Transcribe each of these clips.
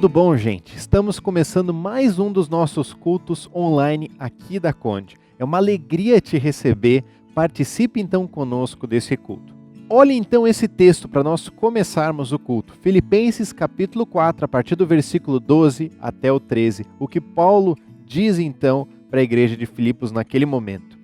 Tudo bom, gente? Estamos começando mais um dos nossos cultos online aqui da Conde. É uma alegria te receber. Participe então conosco desse culto. Olhe então esse texto para nós começarmos o culto. Filipenses capítulo 4, a partir do versículo 12 até o 13. O que Paulo diz então para a igreja de Filipos naquele momento.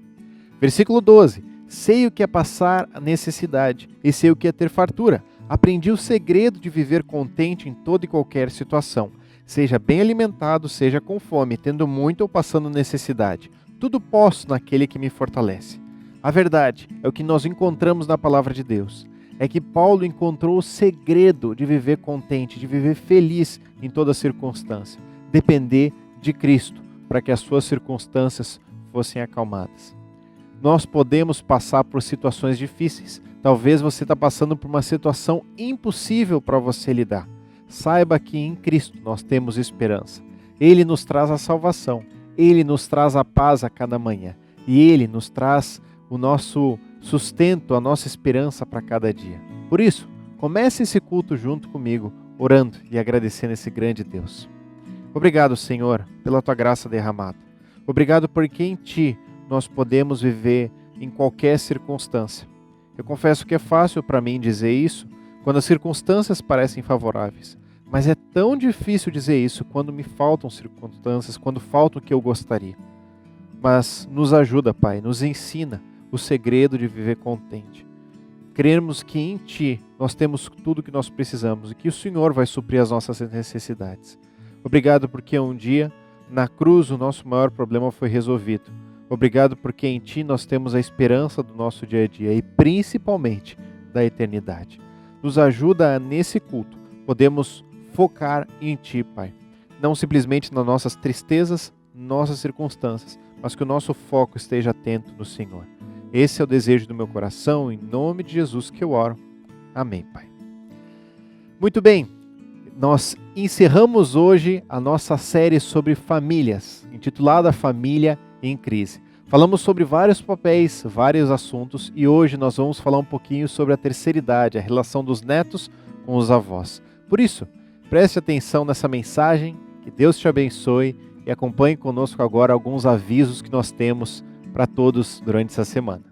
Versículo 12. Sei o que é passar a necessidade e sei o que é ter fartura. Aprendi o segredo de viver contente em toda e qualquer situação. Seja bem alimentado, seja com fome, tendo muito ou passando necessidade. Tudo posso naquele que me fortalece. A verdade é o que nós encontramos na palavra de Deus. É que Paulo encontrou o segredo de viver contente, de viver feliz em toda circunstância. Depender de Cristo para que as suas circunstâncias fossem acalmadas. Nós podemos passar por situações difíceis. Talvez você está passando por uma situação impossível para você lidar. Saiba que em Cristo nós temos esperança. Ele nos traz a salvação. Ele nos traz a paz a cada manhã. E Ele nos traz o nosso sustento, a nossa esperança para cada dia. Por isso, comece esse culto junto comigo, orando e agradecendo esse grande Deus. Obrigado, Senhor, pela Tua graça derramada. Obrigado porque em Ti nós podemos viver em qualquer circunstância. Eu confesso que é fácil para mim dizer isso quando as circunstâncias parecem favoráveis, mas é tão difícil dizer isso quando me faltam circunstâncias, quando falta o que eu gostaria. Mas nos ajuda, Pai, nos ensina o segredo de viver contente. Crermos que em Ti nós temos tudo o que nós precisamos e que o Senhor vai suprir as nossas necessidades. Obrigado porque um dia, na cruz, o nosso maior problema foi resolvido. Obrigado porque em Ti nós temos a esperança do nosso dia a dia e principalmente da eternidade. Nos ajuda nesse culto, podemos focar em Ti, Pai. Não simplesmente nas nossas tristezas, nossas circunstâncias, mas que o nosso foco esteja atento no Senhor. Esse é o desejo do meu coração, em nome de Jesus que eu oro. Amém, Pai. Muito bem, nós encerramos hoje a nossa série sobre famílias, intitulada Família em Crise. Falamos sobre vários papéis, vários assuntos e hoje nós vamos falar um pouquinho sobre a terceira idade, a relação dos netos com os avós. Por isso, preste atenção nessa mensagem, que Deus te abençoe e acompanhe conosco agora alguns avisos que nós temos para todos durante essa semana.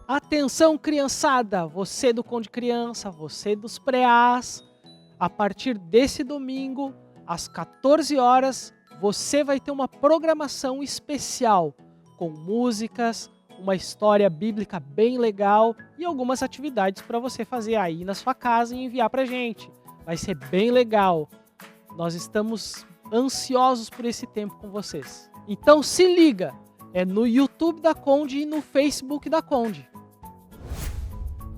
Atenção, criançada, você do Conde Criança, você dos pré-As, a partir desse domingo, às 14 horas, você vai ter uma programação especial com músicas, uma história bíblica bem legal e algumas atividades para você fazer aí na sua casa e enviar para a gente. Vai ser bem legal. Nós estamos ansiosos por esse tempo com vocês. Então se liga, é no YouTube da Conde e no Facebook da Conde.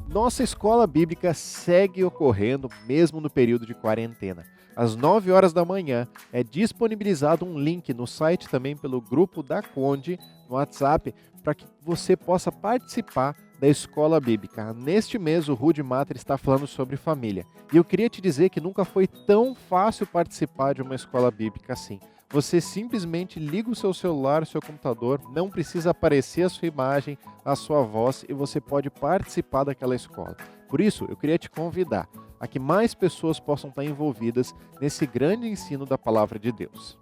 Nossa escola bíblica segue ocorrendo mesmo no período de quarentena. Às 9 horas da manhã é disponibilizado um link no site também pelo grupo da Conde no WhatsApp para que você possa participar da escola bíblica. Neste mês o Rudy Matter está falando sobre família. E eu queria te dizer que nunca foi tão fácil participar de uma escola bíblica assim. Você simplesmente liga o seu celular, o seu computador, não precisa aparecer a sua imagem, a sua voz e você pode participar daquela escola. Por isso, eu queria te convidar a que mais pessoas possam estar envolvidas nesse grande ensino da palavra de Deus.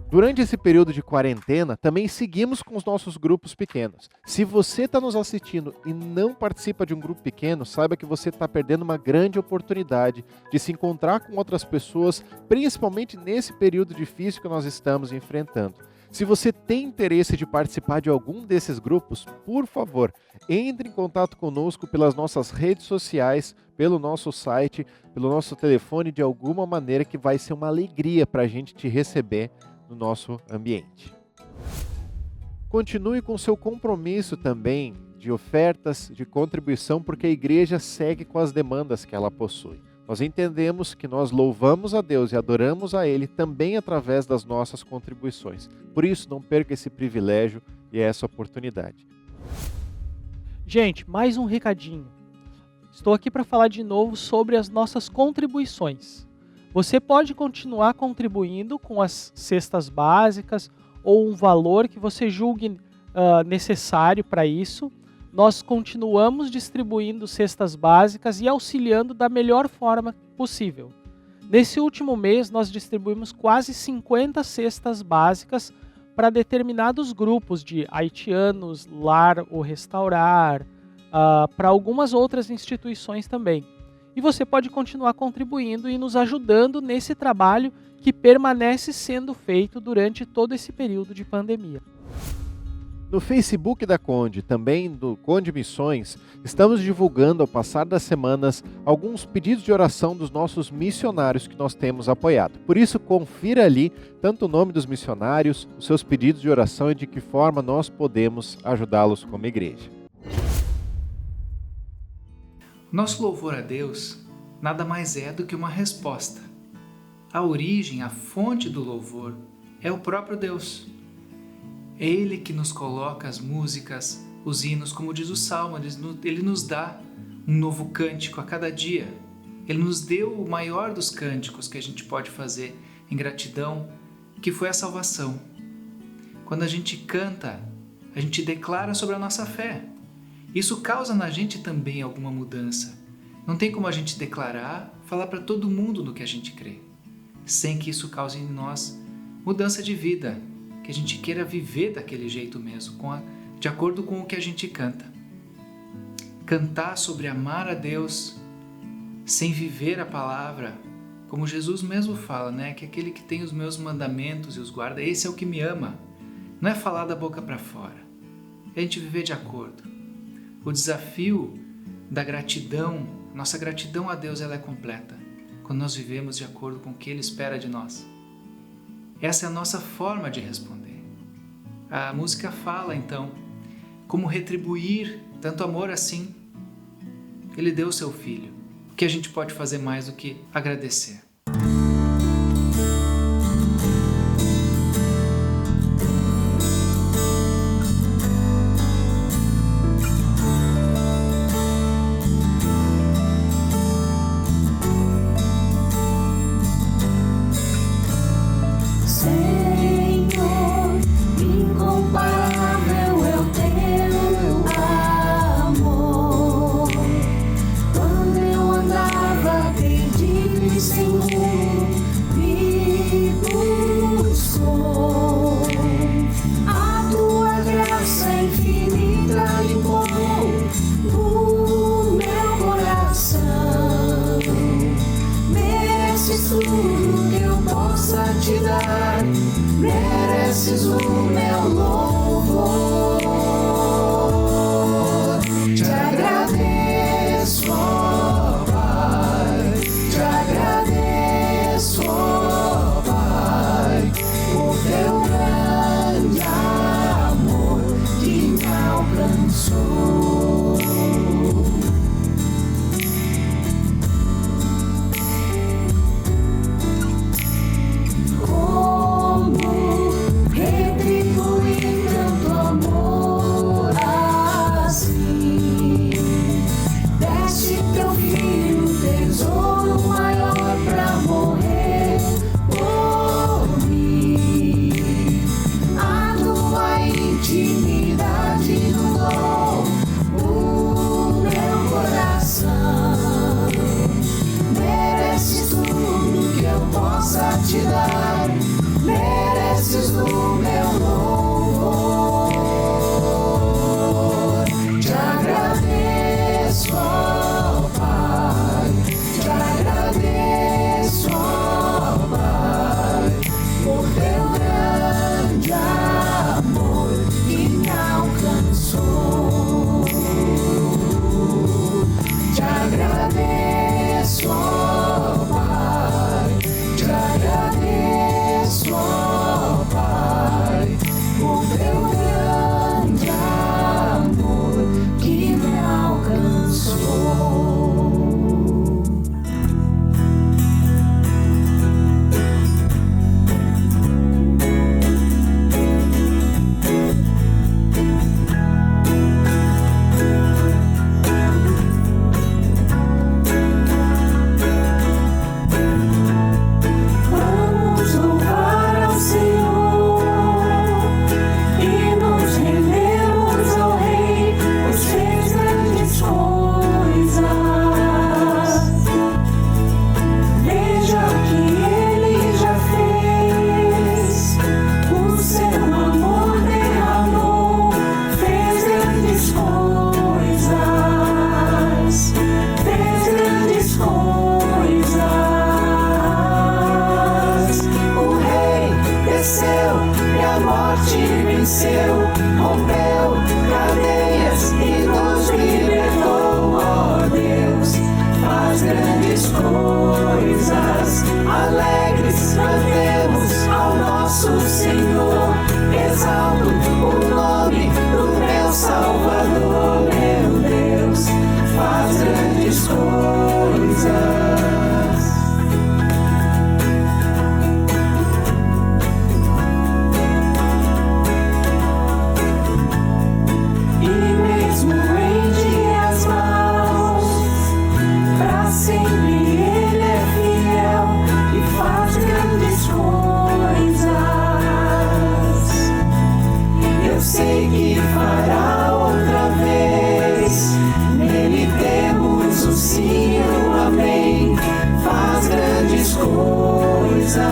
Durante esse período de quarentena, também seguimos com os nossos grupos pequenos. Se você está nos assistindo e não participa de um grupo pequeno, saiba que você está perdendo uma grande oportunidade de se encontrar com outras pessoas, principalmente nesse período difícil que nós estamos enfrentando. Se você tem interesse de participar de algum desses grupos, por favor, entre em contato conosco pelas nossas redes sociais, pelo nosso site, pelo nosso telefone, de alguma maneira que vai ser uma alegria para a gente te receber no nosso ambiente. Continue com seu compromisso também de ofertas, de contribuição, porque a igreja segue com as demandas que ela possui. Nós entendemos que nós louvamos a Deus e adoramos a Ele também através das nossas contribuições. Por isso, não perca esse privilégio e essa oportunidade. Gente, mais um recadinho. Estou aqui para falar de novo sobre as nossas contribuições. Você pode continuar contribuindo com as cestas básicas ou um valor que você julgue necessário para isso, nós continuamos distribuindo cestas básicas e auxiliando da melhor forma possível. Nesse último mês, nós distribuímos quase 50 cestas básicas para determinados grupos de haitianos, Lar o Restaurar, para algumas outras instituições também. E você pode continuar contribuindo e nos ajudando nesse trabalho que permanece sendo feito durante todo esse período de pandemia. No Facebook da Conde, também do Conde Missões, estamos divulgando ao passar das semanas alguns pedidos de oração dos nossos missionários que nós temos apoiado. Por isso, confira ali tanto o nome dos missionários, os seus pedidos de oração e de que forma nós podemos ajudá-los como igreja. Nosso louvor a Deus nada mais é do que uma resposta. A origem, a fonte do louvor é o próprio Deus. É Ele que nos coloca as músicas, os hinos, como diz o Salmo, Ele nos dá um novo cântico a cada dia. Ele nos deu o maior dos cânticos que a gente pode fazer em gratidão, que foi a salvação. Quando a gente canta, a gente declara sobre a nossa fé. Isso causa na gente também alguma mudança. Não tem como a gente declarar, falar para todo mundo no que a gente crê, sem que isso cause em nós mudança de vida, que a gente queira viver daquele jeito mesmo, de acordo com o que a gente canta. Cantar sobre amar a Deus sem viver a palavra, como Jesus mesmo fala, né? Que aquele que tem os meus mandamentos e os guarda, esse é o que me ama. Não é falar da boca para fora, é a gente viver de acordo. O desafio da gratidão, nossa gratidão a Deus, ela é completa quando nós vivemos de acordo com o que Ele espera de nós. Essa é a nossa forma de responder. A música fala, então, como retribuir tanto amor assim. Ele deu o seu Filho. O que a gente pode fazer mais do que agradecer? Mereces o meu louvor. Te agradeço, ó Pai. Te agradeço, ó Pai, por teu grande amor que me alcançou. Como retribuir tanto amor? venceu, rompeu cadeias e nos libertou, ó Deus, faz grandes coisas. Alegres cantemos ao nosso Senhor, exalto o nome do meu Salvador, meu Deus, faz grandes coisas. Sei que fará outra vez, nele temos o sim, o amém. Faz grandes coisas,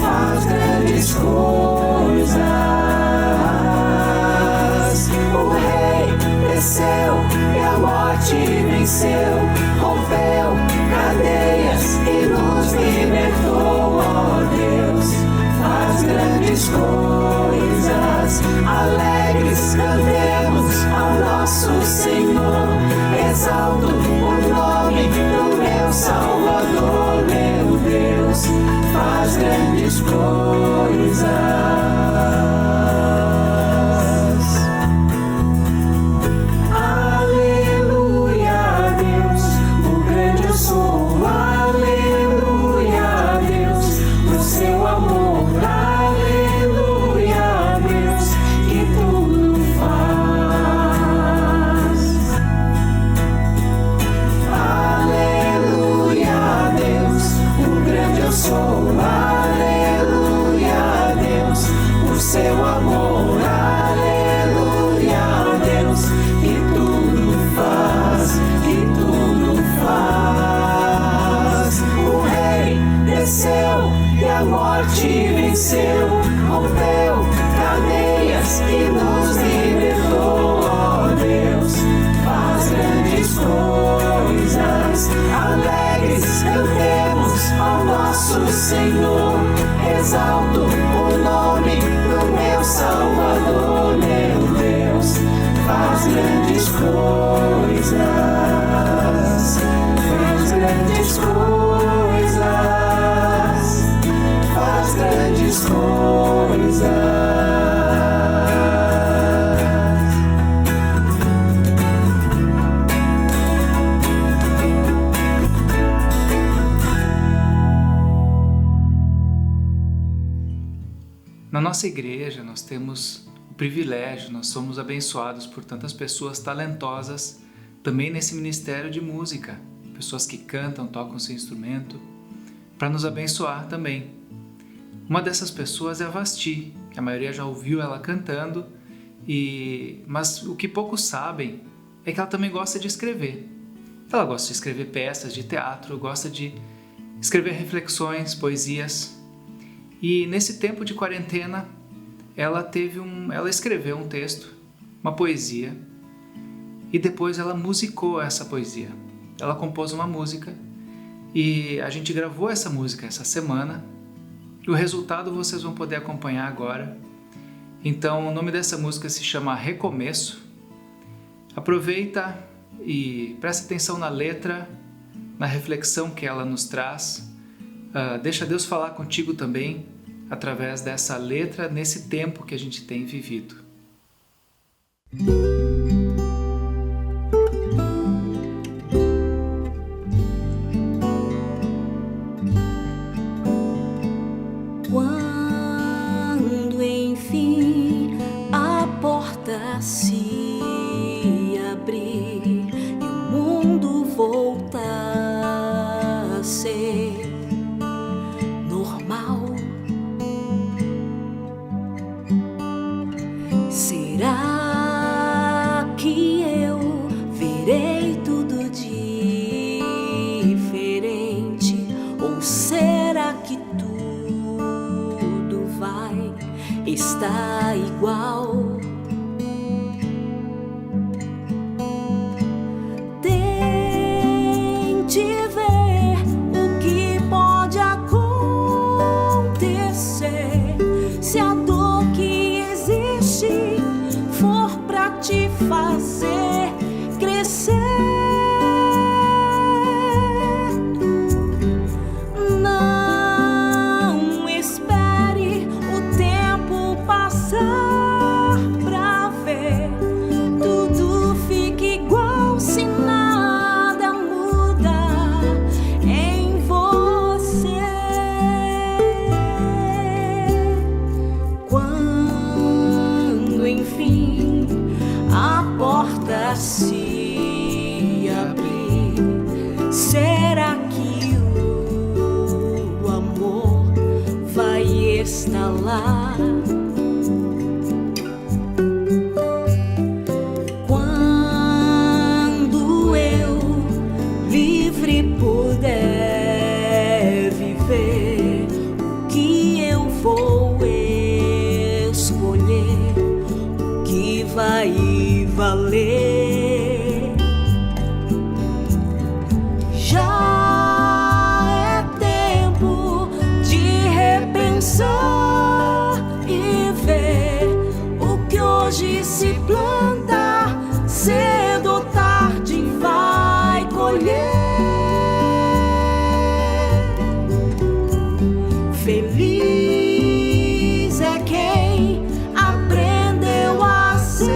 faz grandes coisas. O Rei desceu e a morte venceu, rompeu cadeias e nos libertou, ó Deus, faz grandes coisas. Alegres cantemos ao nosso Senhor, exalto o nome do meu Salvador, meu Deus, faz grandes coisas. Aleluia a Deus, o grande eu sou. Aleluia a Deus, o seu amor. Aleluia a Deus, o seu amor, aleluia a Deus, que tudo faz, que tudo faz. O Rei desceu e a morte venceu, rompeu cadeias e nos libertou, ó Deus, faz grandes coisas. Alegres cantemos ao nosso Senhor, exalto o nome do meu Salvador, meu Deus, faz grandes coisas, faz grandes coisas, faz grandes coisas. Na nossa igreja nós temos o privilégio, nós somos abençoados por tantas pessoas talentosas também nesse ministério de música, pessoas que cantam, tocam seu instrumento, para nos abençoar também. Uma dessas pessoas é a Vasti, que a maioria já ouviu ela cantando, mas o que poucos sabem é que ela também gosta de escrever. Ela gosta de escrever peças de teatro, gosta de escrever reflexões, poesias. E nesse tempo de quarentena, ela escreveu um texto, uma poesia, e depois ela musicou essa poesia. Ela compôs uma música e a gente gravou essa música essa semana. E o resultado vocês vão poder acompanhar agora. Então, o nome dessa música se chama Recomeço. Aproveita e presta atenção na letra, na reflexão que ela nos traz. Deixa Deus falar contigo também através dessa letra nesse tempo que a gente tem vivido. Quando enfim a porta se abrir e o mundo voltar a ser normal, será que eu verei tudo diferente? Ou será que tudo vai estar igual? Tente ver o que pode acontecer se a dor está lá. Quando eu livre puder viver, o que eu vou escolher, o que vai valer? E ver o que hoje se planta, cedo ou tarde vai colher. Feliz é quem aprendeu a semear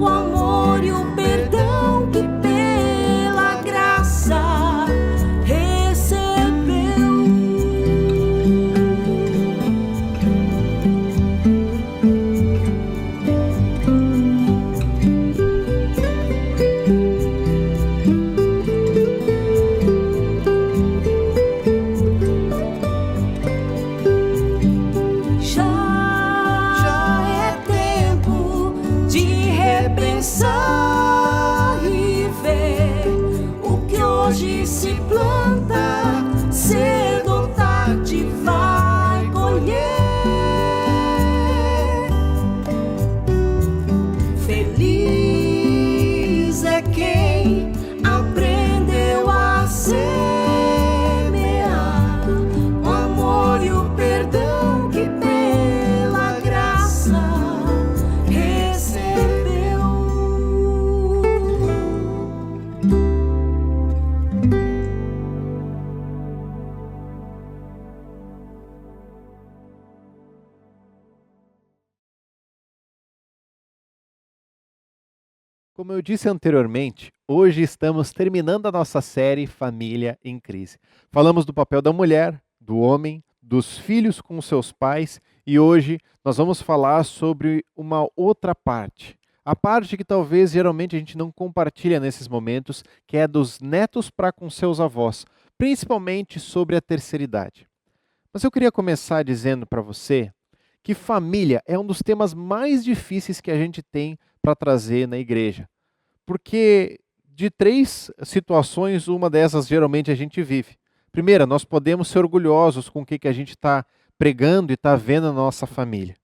o amor e o perdão que pela graça recebeu. E ver o que hoje se planta, cedo ou tarde vai colher. Feliz é quem aprendeu a semear o amor e o perdão que pela graça recebeu. Como eu disse anteriormente, hoje estamos terminando a nossa série Família em Crise. Falamos do papel da mulher, do homem, dos filhos com seus pais e hoje nós vamos falar sobre uma outra parte. A parte que talvez geralmente a gente não compartilha nesses momentos, que é dos netos para com seus avós, principalmente sobre a terceira idade. Mas eu queria começar dizendo para você que família é um dos temas mais difíceis que a gente tem para trazer na igreja. Porque de 3 situações, uma dessas geralmente a gente vive. Primeira, nós podemos ser orgulhosos com o que a gente está pregando e está vendo na nossa família.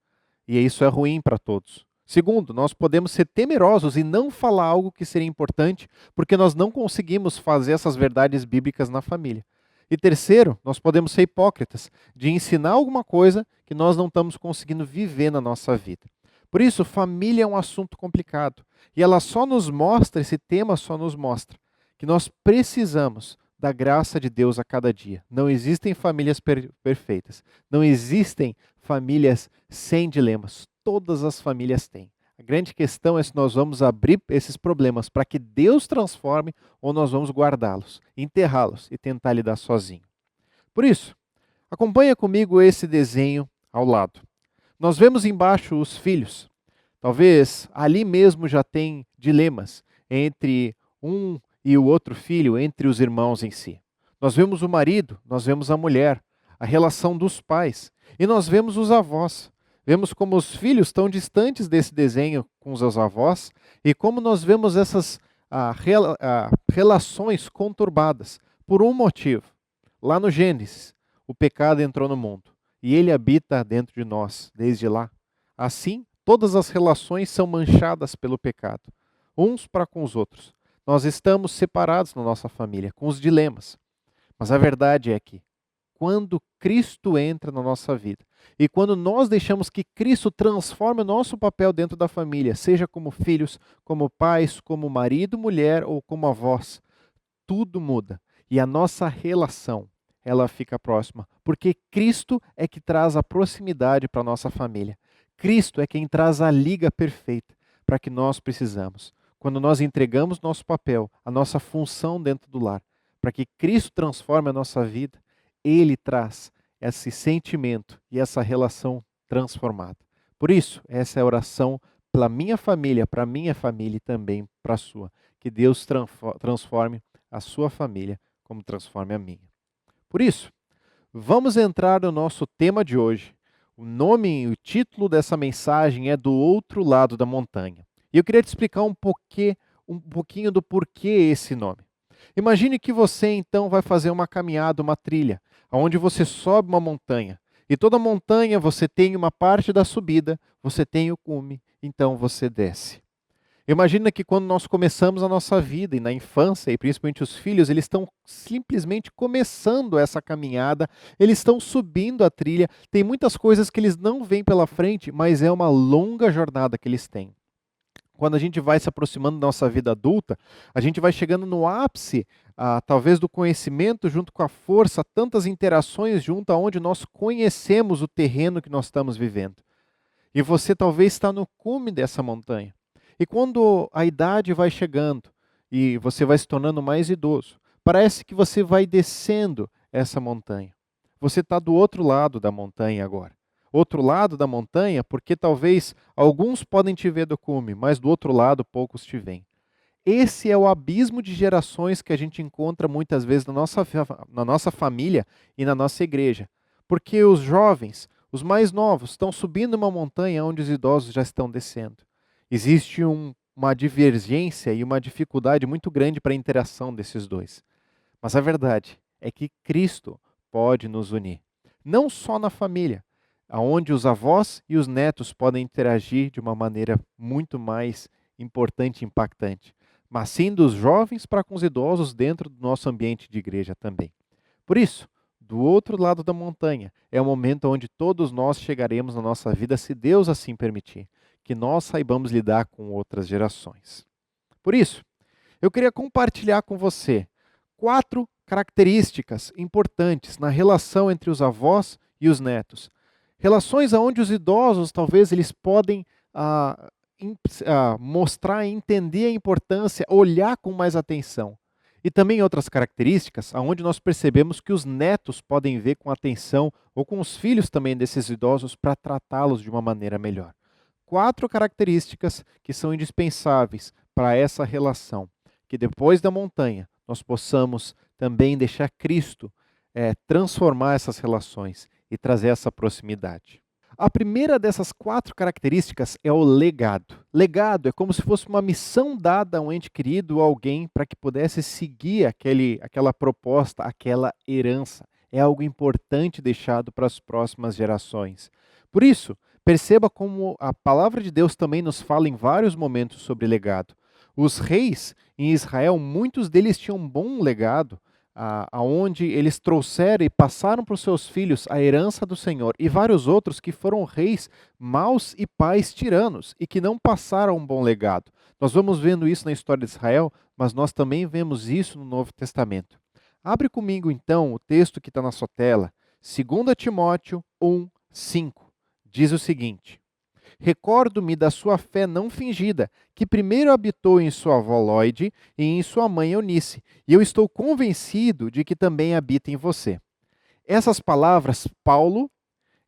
E isso é ruim para todos. Segundo, nós podemos ser temerosos e não falar algo que seria importante, porque nós não conseguimos fazer essas verdades bíblicas na família. E terceiro, nós podemos ser hipócritas, de ensinar alguma coisa que nós não estamos conseguindo viver na nossa vida. Por isso, família é um assunto complicado. E ela só nos mostra, esse tema só nos mostra, que nós precisamos da graça de Deus a cada dia. Não existem famílias perfeitas. Não existem famílias sem dilemas. Todas as famílias têm. A grande questão é se nós vamos abrir esses problemas para que Deus transforme ou nós vamos guardá-los, enterrá-los e tentar lidar sozinho. Por isso, acompanha comigo esse desenho ao lado. Nós vemos embaixo os filhos. Talvez ali mesmo já tem dilemas entre um e o outro filho, entre os irmãos em si. Nós vemos o marido, nós vemos a mulher, a relação dos pais e nós vemos os avós. Vemos como os filhos estão distantes desse desenho com os seus avós e como nós vemos essas relações conturbadas por um motivo. Lá no Gênesis, o pecado entrou no mundo e ele habita dentro de nós desde lá. Assim, todas as relações são manchadas pelo pecado, uns para com os outros. Nós estamos separados na nossa família, com os dilemas. Mas a verdade é que, quando Cristo entra na nossa vida, e quando nós deixamos que Cristo transforme o nosso papel dentro da família, seja como filhos, como pais, como marido, mulher ou como avós, tudo muda. E a nossa relação, ela fica próxima. Porque Cristo é que traz a proximidade para a nossa família. Cristo é quem traz a liga perfeita para que nós precisamos. Quando nós entregamos nosso papel, a nossa função dentro do lar, para que Cristo transforme a nossa vida, Ele traz esse sentimento e essa relação transformada. Por isso, essa é a oração pela minha família, para a minha família e também para a sua. Que Deus transforme a sua família como transforme a minha. Por isso, Vamos entrar no nosso tema de hoje. O nome e o título dessa mensagem é Do Outro Lado da Montanha. E eu queria te explicar um pouquinho do porquê esse nome. Imagine que você então vai fazer uma caminhada, uma trilha, onde você sobe uma montanha. E toda montanha você tem uma parte da subida, você tem o cume, então você desce. Imagina que quando nós começamos a nossa vida e na infância, e principalmente os filhos, eles estão simplesmente começando essa caminhada, eles estão subindo a trilha, tem muitas coisas que eles não veem pela frente, mas é uma longa jornada que eles têm. Quando a gente vai se aproximando da nossa vida adulta, a gente vai chegando no ápice, talvez do conhecimento junto com a força, tantas interações junto aonde nós conhecemos o terreno que nós estamos vivendo. E você talvez está no cume dessa montanha. E quando a idade vai chegando e você vai se tornando mais idoso, parece que você vai descendo essa montanha. Você está do outro lado da montanha agora. Outro lado da montanha, porque talvez alguns podem te ver do cume, mas do outro lado poucos te veem. Esse é o abismo de gerações que a gente encontra muitas vezes na nossa família e na nossa igreja. Porque os jovens, os mais novos, estão subindo uma montanha onde os idosos já estão descendo. Existe uma divergência e uma dificuldade muito grande para a interação desses dois. Mas a verdade é que Cristo pode nos unir. Não só na família, onde os avós e os netos podem interagir de uma maneira muito mais importante e impactante, mas sim dos jovens para com os idosos dentro do nosso ambiente de igreja também. Por isso, do outro lado da montanha é o momento onde todos nós chegaremos na nossa vida, se Deus assim permitir, que nós saibamos lidar com outras gerações. Por isso, eu queria compartilhar com você 4 características importantes na relação entre os avós e os netos. Relações onde os idosos, talvez, eles podem mostrar e entender a importância, olhar com mais atenção. E também outras características onde nós percebemos que os netos podem ver com atenção, ou com os filhos também desses idosos, para tratá-los de uma maneira melhor. 4 características que são indispensáveis para essa relação, que depois da montanha nós possamos também deixar Cristo transformar essas relações e trazer essa proximidade. A primeira dessas 4 características é o legado. Legado é como se fosse uma missão dada a um ente querido ou alguém para que pudesse seguir aquela proposta, aquela herança. É algo importante deixado para as próximas gerações. Por isso, perceba como a palavra de Deus também nos fala em vários momentos sobre legado. Os reis em Israel, muitos deles tinham um bom legado, aonde eles trouxeram e passaram para os seus filhos a herança do Senhor, e vários outros que foram reis maus e pais tiranos, e que não passaram um bom legado. Nós vamos vendo isso na história de Israel, mas nós também vemos isso no Novo Testamento. Abre comigo então o texto que está na sua tela, 2 Timóteo 1:5. Diz o seguinte: recordo-me da sua fé não fingida, que primeiro habitou em sua avó Lóide e em sua mãe Eunice, e eu estou convencido de que também habita em você. Essas palavras, Paulo,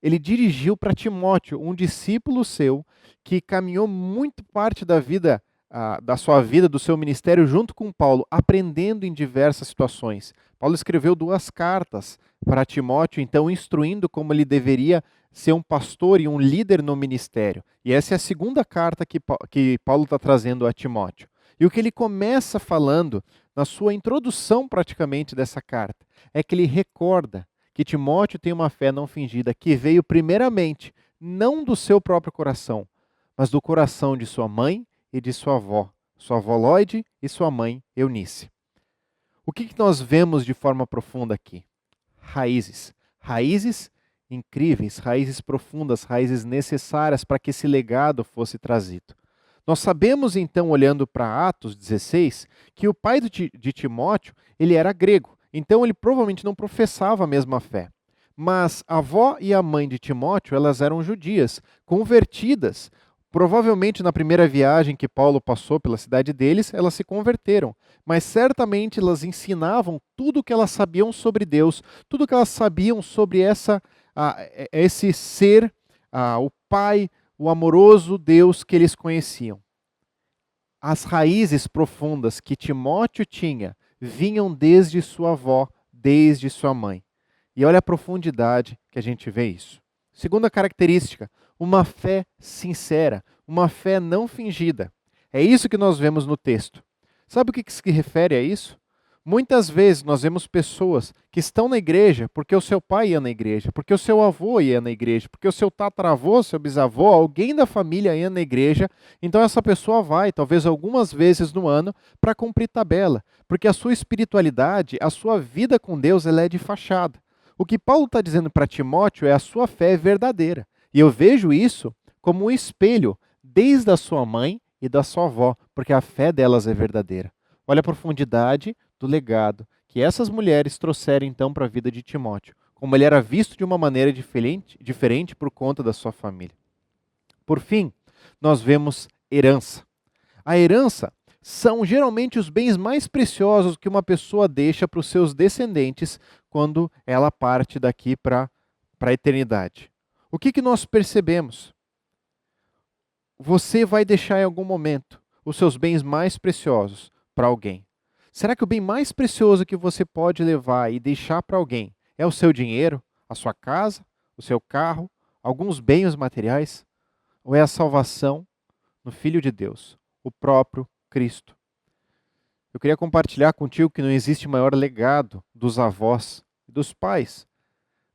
ele dirigiu para Timóteo, um discípulo seu, que caminhou muito parte da vida, da sua vida, do seu ministério, junto com Paulo, aprendendo em diversas situações. Paulo escreveu 2 cartas para Timóteo, então instruindo como ele deveria ser um pastor e um líder no ministério. E essa é a segunda carta que Paulo está trazendo a Timóteo. E o que ele começa falando, na sua introdução praticamente dessa carta, é que ele recorda que Timóteo tem uma fé não fingida, que veio primeiramente, não do seu próprio coração, mas do coração de sua mãe e de sua avó Lóide e sua mãe Eunice. O que nós vemos de forma profunda aqui? Raízes incríveis, raízes profundas, raízes necessárias para que esse legado fosse trazido. Nós sabemos então, olhando para Atos 16, que o pai de Timóteo, ele era grego, então ele provavelmente não professava a mesma fé. Mas a avó e a mãe de Timóteo, elas eram judias, convertidas. Provavelmente na primeira viagem que Paulo passou pela cidade deles, elas se converteram. Mas certamente elas ensinavam tudo o que elas sabiam sobre Deus, tudo o que elas sabiam sobre esse ser, o Pai, o amoroso Deus que eles conheciam. As raízes profundas que Timóteo tinha vinham desde sua avó, desde sua mãe. E olha a profundidade que a gente vê isso. Segunda característica, uma fé sincera, uma fé não fingida. É isso que nós vemos no texto. Sabe o que se refere a isso? Muitas vezes nós vemos pessoas que estão na igreja porque o seu pai ia na igreja, porque o seu avô ia na igreja, porque o seu tataravô, seu bisavô, alguém da família ia na igreja. Então essa pessoa vai, talvez algumas vezes no ano, para cumprir tabela, porque a sua espiritualidade, a sua vida com Deus, ela é de fachada. O que Paulo está dizendo para Timóteo é a sua fé é verdadeira. E eu vejo isso como um espelho desde a sua mãe e da sua avó, porque a fé delas é verdadeira. Olha a profundidade do legado que essas mulheres trouxeram então para a vida de Timóteo, como ele era visto de uma maneira diferente por conta da sua família. Por fim, nós vemos herança. A herança são geralmente os bens mais preciosos que uma pessoa deixa para os seus descendentes quando ela parte daqui para a eternidade. O que nós percebemos? Você vai deixar em algum momento os seus bens mais preciosos para alguém. Será que o bem mais precioso que você pode levar e deixar para alguém é o seu dinheiro, a sua casa, o seu carro, alguns bens materiais? Ou é a salvação no Filho de Deus, o próprio Cristo? Eu queria compartilhar contigo que não existe maior legado dos avós e dos pais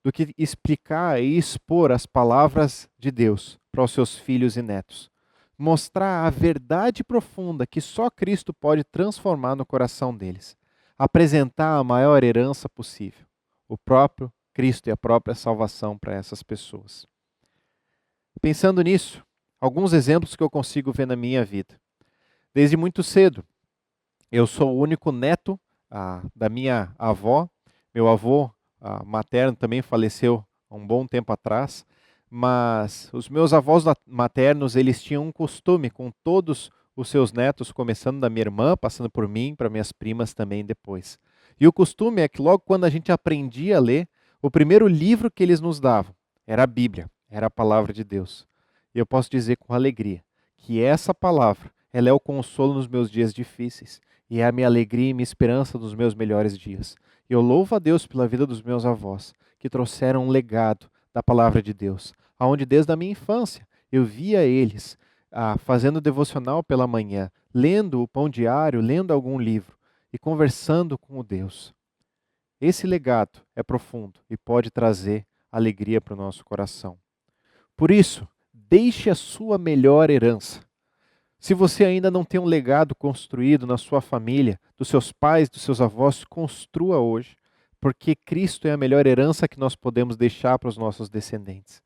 do que explicar e expor as palavras de Deus para os seus filhos e netos. Mostrar a verdade profunda que só Cristo pode transformar no coração deles. Apresentar a maior herança possível, o próprio Cristo e a própria salvação para essas pessoas. Pensando nisso, alguns exemplos que eu consigo ver na minha vida. Desde muito cedo, eu sou o único neto da minha avó. Meu avô materno também faleceu há um bom tempo atrás. Mas os meus avós maternos, eles tinham um costume com todos os seus netos, começando da minha irmã, passando por mim, para minhas primas também depois. E o costume é que logo quando a gente aprendia a ler, o primeiro livro que eles nos davam era a Bíblia, era a palavra de Deus. E eu posso dizer com alegria que essa palavra, ela é o consolo nos meus dias difíceis e é a minha alegria e minha esperança dos meus melhores dias. E eu louvo a Deus pela vida dos meus avós, que trouxeram um legado da palavra de Deus, aonde desde a minha infância eu via eles fazendo devocional pela manhã, lendo o pão diário, lendo algum livro e conversando com o Deus. Esse legado é profundo e pode trazer alegria para o nosso coração. Por isso, deixe a sua melhor herança. Se você ainda não tem um legado construído na sua família, dos seus pais, dos seus avós, construa hoje. Porque Cristo é a melhor herança que nós podemos deixar para os nossos descendentes.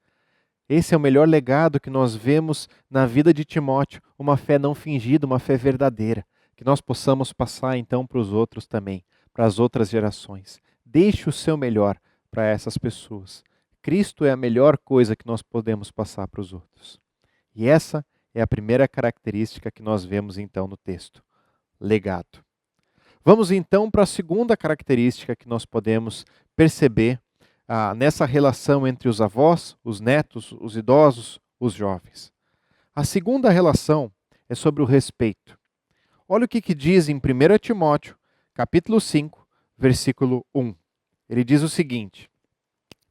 Esse é o melhor legado que nós vemos na vida de Timóteo, uma fé não fingida, uma fé verdadeira, que nós possamos passar então para os outros também, para as outras gerações. Deixe o seu melhor para essas pessoas. Cristo é a melhor coisa que nós podemos passar para os outros. E essa é a primeira característica que nós vemos então no texto: legado. Vamos então para a segunda característica que nós podemos perceber nessa relação entre os avós, os netos, os idosos, os jovens. A segunda relação é sobre o respeito. Olha o que diz em 1 Timóteo, capítulo 5, versículo 1. Ele diz o seguinte: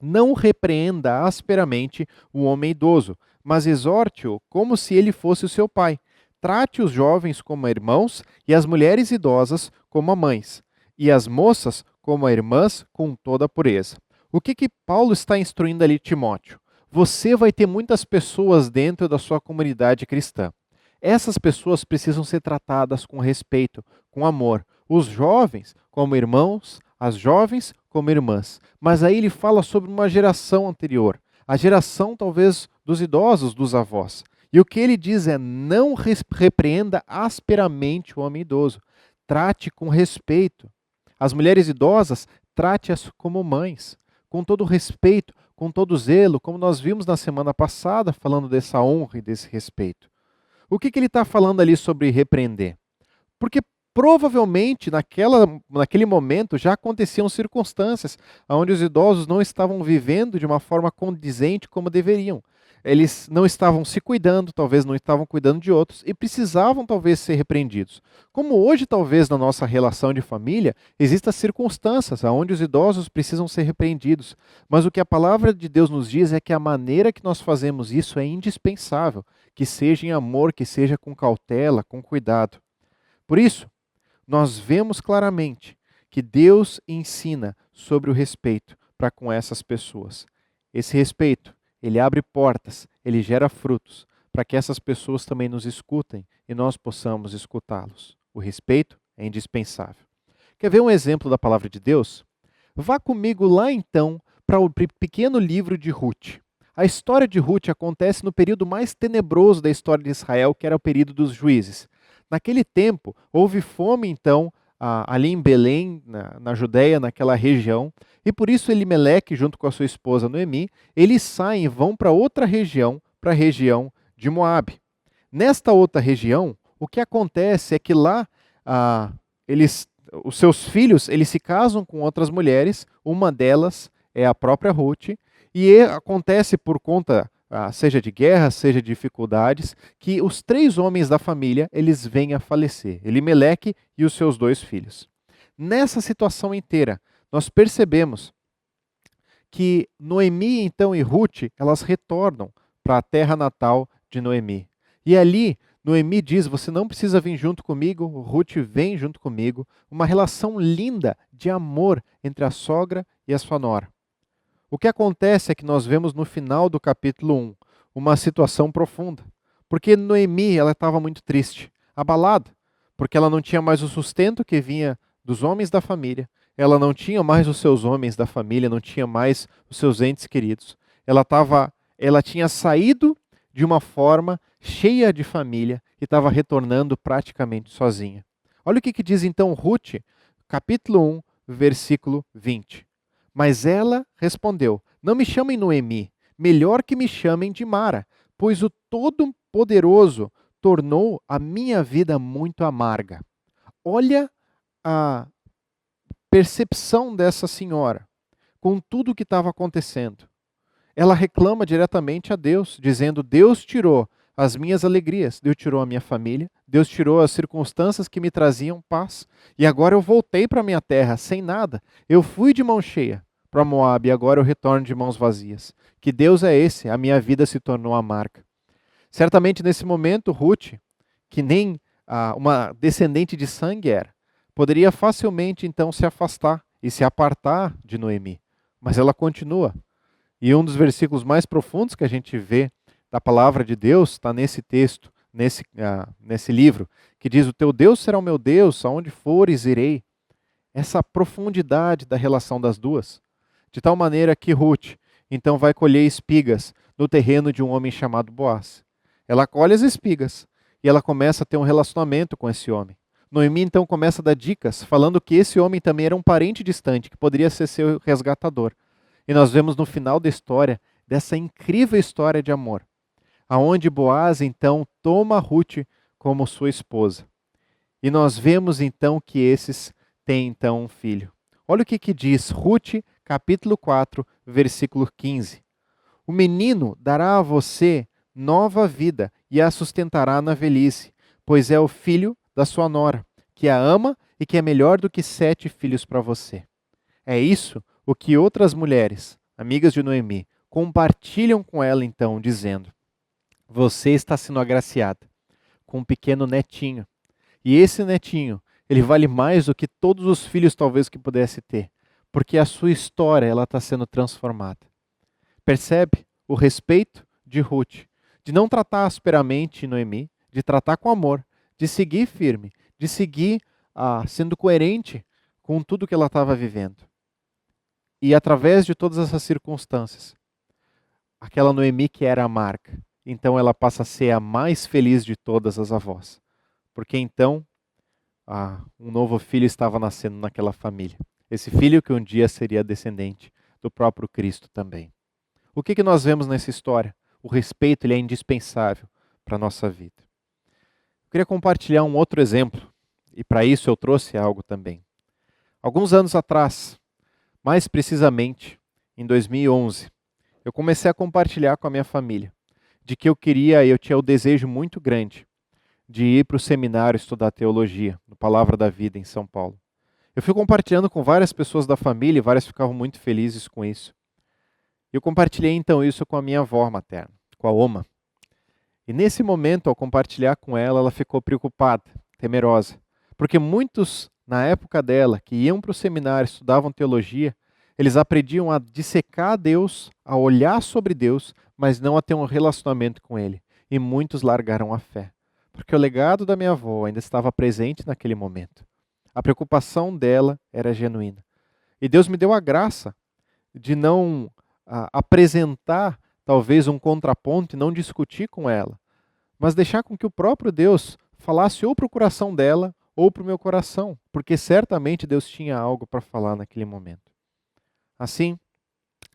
não repreenda asperamente o homem idoso, mas exorte-o como se ele fosse o seu pai. Trate os jovens como irmãos e as mulheres idosas como mães, e as moças como irmãs com toda a pureza. O que Paulo está instruindo ali Timóteo? Você vai ter muitas pessoas dentro da sua comunidade cristã. Essas pessoas precisam ser tratadas com respeito, com amor. Os jovens como irmãos, as jovens como irmãs. Mas aí ele fala sobre uma geração anterior, a geração talvez dos idosos, dos avós. E o que ele diz é: não repreenda asperamente o homem idoso. Trate com respeito. As mulheres idosas, trate-as como mães, com todo respeito, com todo zelo, como nós vimos na semana passada, falando dessa honra e desse respeito. O que ele está falando ali sobre repreender? Porque provavelmente naquele momento já aconteciam circunstâncias onde os idosos não estavam vivendo de uma forma condizente como deveriam. eles não estavam se cuidando, talvez não estavam cuidando de outros e precisavam talvez ser repreendidos. Como hoje talvez na nossa relação de família existam circunstâncias onde os idosos precisam ser repreendidos, mas o que a palavra de Deus nos diz é que a maneira que nós fazemos isso é indispensável, que seja em amor, que seja com cautela, com cuidado. Por isso, nós vemos claramente que Deus ensina sobre o respeito para com essas pessoas. Esse respeito, ele abre portas, ele gera frutos, para que essas pessoas também nos escutem e nós possamos escutá-los. O respeito é indispensável. Quer ver um exemplo da palavra de Deus? Vá comigo lá então para o pequeno livro de Ruth. A história de Ruth acontece no período mais tenebroso da história de Israel, que era o período dos juízes. Naquele tempo, houve fome então ali em Belém, na Judéia, naquela região, e por isso Elimeleque, junto com a sua esposa Noemi, eles saem e vão para outra região, para a região de Moabe. Nesta outra região, o que acontece é que lá os seus filhos eles se casam com outras mulheres, uma delas é a própria Ruth, e acontece por conta, seja de guerra, seja de dificuldades, que os 3 homens da família eles vêm a falecer, Elimeleque e os seus 2 filhos. Nessa situação inteira, nós percebemos que Noemi então e Ruth, elas retornam para a terra natal de Noemi. E ali, Noemi diz, você não precisa vir junto comigo, Ruth vem junto comigo, uma relação linda de amor entre a sogra e a sua nora. O que acontece é que nós vemos no final do capítulo 1 uma situação profunda, porque Noemi ela estava muito triste, abalada, porque ela não tinha mais o sustento que vinha dos homens da família, ela não tinha mais os seus homens da família, não tinha mais os seus entes queridos. Ela tinha saído de uma forma cheia de família e estava retornando praticamente sozinha. Olha o que diz então Ruth, capítulo 1, versículo 20. Mas ela respondeu, não me chamem Noemi, melhor que me chamem de Mara, pois o Todo-Poderoso tornou a minha vida muito amarga. Olha a percepção dessa senhora com tudo o que estava acontecendo. Ela reclama diretamente a Deus, dizendo, Deus tirou as minhas alegrias, Deus tirou a minha família, Deus tirou as circunstâncias que me traziam paz, e agora eu voltei para a minha terra sem nada, eu fui de mão cheia para Moabe e agora eu retorno de mãos vazias. Que Deus é esse? A minha vida se tornou amarga. Certamente nesse momento, Ruth, que nem uma descendente de sangue era, poderia facilmente então se afastar e se apartar de Noemi, mas ela continua. E um dos versículos mais profundos que a gente vê da palavra de Deus está nesse texto, nesse livro, que diz, o teu Deus será o meu Deus, aonde fores irei. Essa profundidade da relação das duas, de tal maneira que Ruth então vai colher espigas no terreno de um homem chamado Boaz. Ela colhe as espigas e ela começa a ter um relacionamento com esse homem. Noemi então começa a dar dicas, falando que esse homem também era um parente distante, que poderia ser seu resgatador. E nós vemos no final da história, dessa incrível história de amor, aonde Boaz então toma Ruth como sua esposa. E nós vemos então que esses têm então um filho. Olha o que diz Ruth, capítulo 4, versículo 15. O menino dará a você nova vida e a sustentará na velhice, pois é o filho da sua nora, que a ama e que é melhor do que 7 filhos para você. É isso o que outras mulheres, amigas de Noemi, compartilham com ela então, dizendo, você está sendo agraciada com um pequeno netinho. E esse netinho, ele vale mais do que todos os filhos talvez que pudesse ter, porque a sua história ela está sendo transformada. Percebe o respeito de Ruth, de não tratar asperamente Noemi, de tratar com amor, de seguir firme, de seguir sendo coerente com tudo que ela estava vivendo. E através de todas essas circunstâncias, aquela Noemi que era amarga, então ela passa a ser a mais feliz de todas as avós. Porque então, um novo filho estava nascendo naquela família. Esse filho que um dia seria descendente do próprio Cristo também. O que nós vemos nessa história? O respeito ele é indispensável para a nossa vida. Eu queria compartilhar um outro exemplo, e para isso eu trouxe algo também. Alguns anos atrás, mais precisamente em 2011, eu comecei a compartilhar com a minha família de que eu tinha o desejo muito grande de ir para o seminário estudar teologia, no Palavra da Vida, em São Paulo. Eu fui compartilhando com várias pessoas da família e várias ficavam muito felizes com isso. Eu compartilhei então isso com a minha avó materna, com a Oma. E nesse momento, ao compartilhar com ela, ela ficou preocupada, temerosa, porque muitos, na época dela, que iam para o seminário, estudavam teologia, eles aprendiam a dissecar a Deus, a olhar sobre Deus, mas não a ter um relacionamento com Ele. E muitos largaram a fé, porque o legado da minha avó ainda estava presente naquele momento. A preocupação dela era genuína. E Deus me deu a graça de não apresentar talvez um contraponto e não discutir com ela, mas deixar com que o próprio Deus falasse ou para o coração dela ou para o meu coração, porque certamente Deus tinha algo para falar naquele momento. Assim,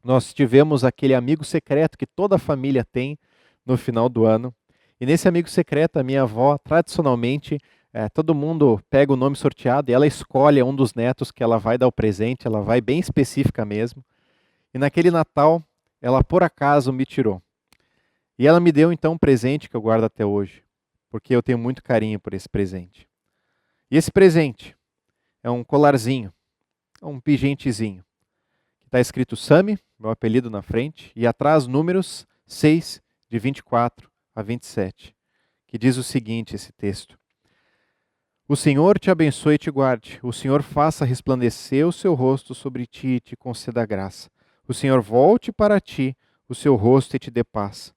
nós tivemos aquele amigo secreto que toda a família tem no final do ano, e nesse amigo secreto a minha avó, tradicionalmente, todo mundo pega o nome sorteado e ela escolhe um dos netos que ela vai dar o presente, ela vai bem específica mesmo. E naquele Natal, ela por acaso me tirou. E ela me deu então um presente que eu guardo até hoje, porque eu tenho muito carinho por esse presente. E esse presente é um colarzinho, um pingentezinho, que está escrito Sami, meu apelido na frente, e atrás números 6, de 24 a 27, que diz o seguinte, esse texto. O Senhor te abençoe e te guarde. O Senhor faça resplandecer o seu rosto sobre ti e te conceda graça. O Senhor volte para ti o seu rosto e te dê paz.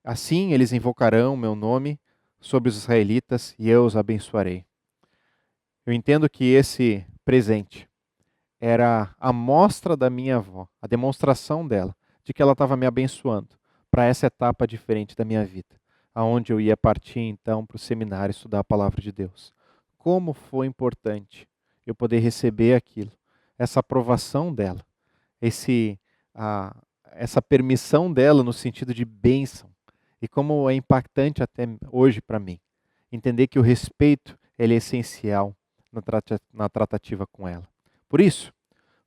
Assim eles invocarão o meu nome sobre os israelitas e eu os abençoarei. Eu entendo que esse presente era a mostra da minha avó, a demonstração dela, de que ela estava me abençoando para essa etapa diferente da minha vida, aonde eu ia partir então para o seminário estudar a palavra de Deus. Como foi importante eu poder receber aquilo, essa aprovação dela, essa permissão dela no sentido de bênção, e como é impactante até hoje para mim, entender que o respeito ele é essencial na tratativa com ela. Por isso,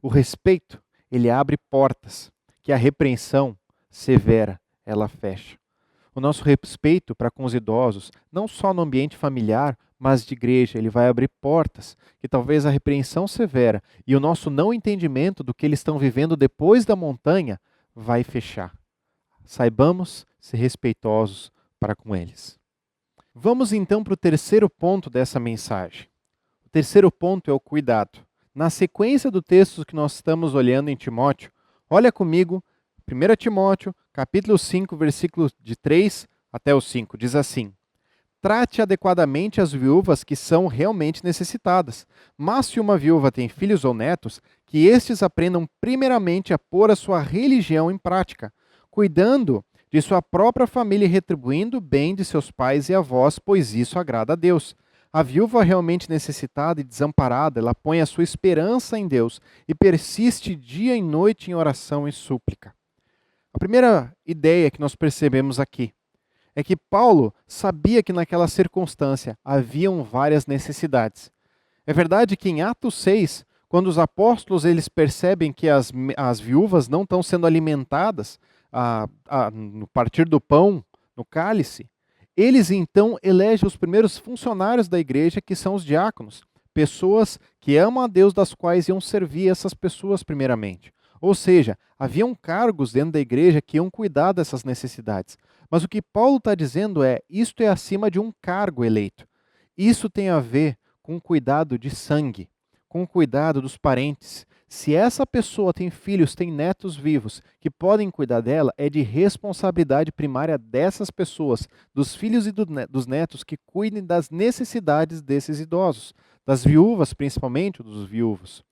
o respeito ele abre portas que a repreensão severa ela fecha. O nosso respeito para com os idosos, não só no ambiente familiar, mas de igreja, ele vai abrir portas que talvez a repreensão severa e o nosso não entendimento do que eles estão vivendo depois da montanha vai fechar. Saibamos ser respeitosos para com eles. Vamos então para o terceiro ponto dessa mensagem. O terceiro ponto é o cuidado. Na sequência do texto que nós estamos olhando em Timóteo, olha comigo, 1 Timóteo, capítulo 5, versículos de 3 até o 5, diz assim: Trate adequadamente as viúvas que são realmente necessitadas, mas se uma viúva tem filhos ou netos, que estes aprendam primeiramente a pôr a sua religião em prática, cuidando de sua própria família e retribuindo o bem de seus pais e avós, pois isso agrada a Deus. A viúva realmente necessitada e desamparada, ela põe a sua esperança em Deus e persiste dia e noite em oração e súplica. A primeira ideia que nós percebemos aqui é que Paulo sabia que naquela circunstância haviam várias necessidades. É verdade que em Atos 6, quando os apóstolos eles percebem que as viúvas não estão sendo alimentadas no partir do pão, no cálice, eles então elegem os primeiros funcionários da igreja, que são os diáconos, pessoas que amam a Deus, das quais iam servir essas pessoas primeiramente. Ou seja, haviam cargos dentro da igreja que iam cuidar dessas necessidades. Mas o que Paulo está dizendo é, isto é acima de um cargo eleito. Isso tem a ver com o cuidado de sangue, com o cuidado dos parentes. Se essa pessoa tem filhos, tem netos vivos que podem cuidar dela, é de responsabilidade primária dessas pessoas, dos filhos e dos netos, que cuidem das necessidades desses idosos, das viúvas principalmente, dos viúvos.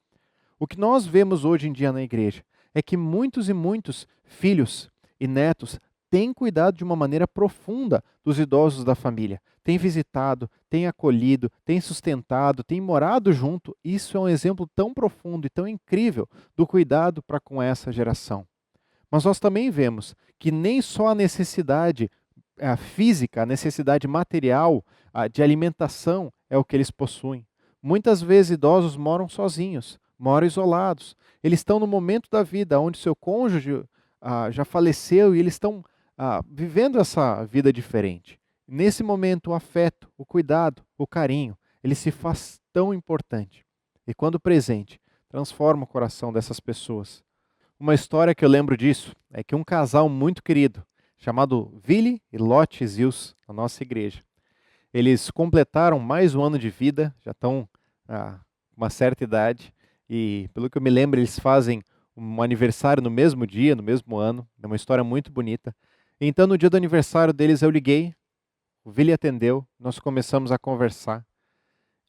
O que nós vemos hoje em dia na igreja é que muitos e muitos filhos e netos têm cuidado de uma maneira profunda dos idosos da família. Têm visitado, têm acolhido, têm sustentado, têm morado junto. Isso é um exemplo tão profundo e tão incrível do cuidado para com essa geração. Mas nós também vemos que nem só a necessidade física, a necessidade material de alimentação é o que eles possuem. Muitas vezes idosos moram sozinhos, moram isolados. Eles estão no momento da vida onde seu cônjuge já faleceu e eles estão vivendo essa vida diferente. Nesse momento, o afeto, o cuidado, o carinho, ele se faz tão importante. E quando presente, transforma o coração dessas pessoas. Uma história que eu lembro disso é que um casal muito querido, chamado Willy e Lotte Zils, na nossa igreja, eles completaram mais um ano de vida, já estão com uma certa idade, e pelo que eu me lembro, eles fazem um aniversário no mesmo dia, no mesmo ano, é uma história muito bonita. Então, no dia do aniversário deles, eu liguei, o Willy atendeu, nós começamos a conversar,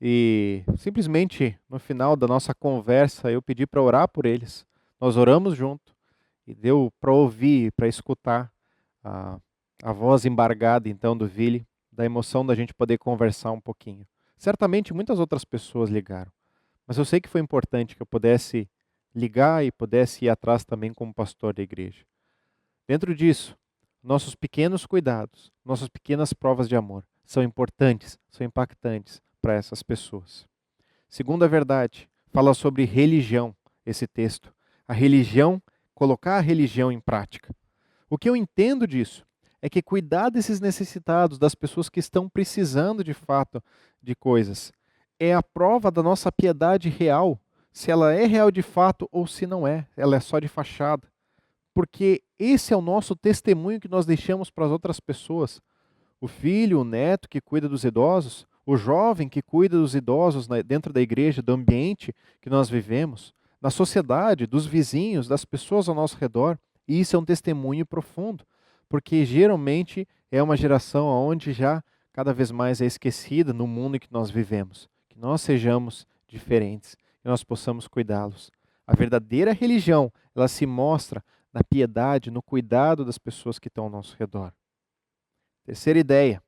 e simplesmente no final da nossa conversa, eu pedi para orar por eles. Nós oramos junto, e deu para ouvir, para escutar a voz embargada então do Willy, da emoção da gente poder conversar um pouquinho. Certamente muitas outras pessoas ligaram, mas eu sei que foi importante que eu pudesse ligar e pudesse ir atrás também como pastor da igreja. Dentro disso, nossos pequenos cuidados, nossas pequenas provas de amor são importantes, são impactantes para essas pessoas. Segunda verdade, fala sobre religião, esse texto. A religião, colocar a religião em prática. O que eu entendo disso é que cuidar desses necessitados, das pessoas que estão precisando de fato de coisas, é a prova da nossa piedade real, se ela é real de fato ou se não é, ela é só de fachada. Porque esse é o nosso testemunho que nós deixamos para as outras pessoas. O filho, o neto que cuida dos idosos, o jovem que cuida dos idosos dentro da igreja, do ambiente que nós vivemos, na sociedade, dos vizinhos, das pessoas ao nosso redor. E isso é um testemunho profundo, porque geralmente é uma geração onde já cada vez mais é esquecida no mundo em que nós vivemos. Que nós sejamos diferentes, que nós possamos cuidá-los. A verdadeira religião, ela se mostra na piedade, no cuidado das pessoas que estão ao nosso redor. Terceira ideia,